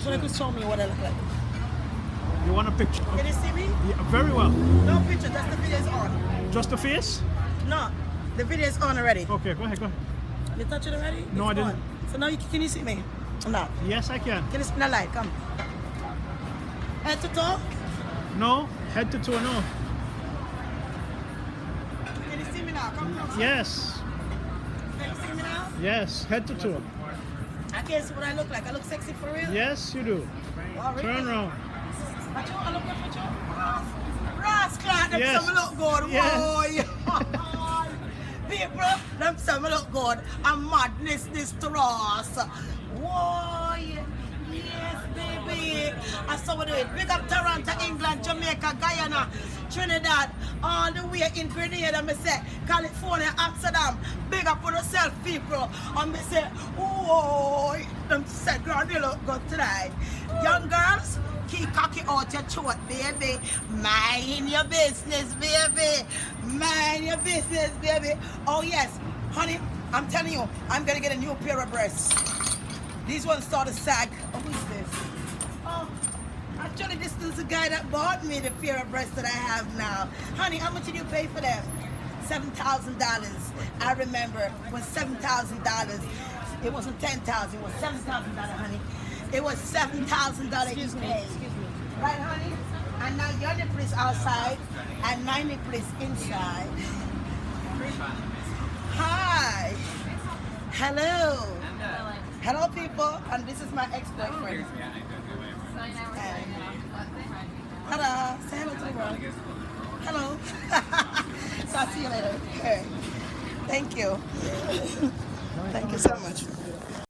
So you could show me what I look like. You want a picture? Can you see me? Yeah, very well. No picture, just the video is on. Just the face? No, the video is on already. Okay, go ahead, go ahead. You touch it already? No, It's I on. didn't. So now can you see me? No. Yes, I can. Can you see the light? Come. Head to toe? No, head to toe, no. Can you see me now? Come closer. Yes, Can you see me now? yes, head to toe. I can't see what I look like. I look sexy for real? Yes, you do. Oh, really? Turn around. But you, I look good for you. Rascal, them Yes. some look good. Yes. Boy. People, them some look good. And madness this to us. Whoa. Yes, baby. I saw what do it. Big up Toronto, England, Jamaica, Guyana, Trinidad, all the way in Grenada, me say, California, Amsterdam. Big up on yourself, people. And me say, whoa, them say, girl, they look good tonight. Young girls, keep cocky out your throat, baby. Mind your business, baby. Mind your business, baby. Oh, yes, honey, I'm telling you, I'm going to get a new pair of breasts. These ones start to sag. Oh, who's this? Oh, actually, this is the guy that bought me the pair of breasts that I have now. Honey, how much did you pay for them? $7,000. I remember it was $7,000. It wasn't $10,000. It was $7,000, honey. It was $7,000 you paid. Right, honey? And now your nipple is outside, and my nipple is inside. Hi. Hello. Hello, people, and this is my ex-boyfriend. Hello, say hello to the world. Hello. So I'll see you later. Okay. Thank you. Thank you so much.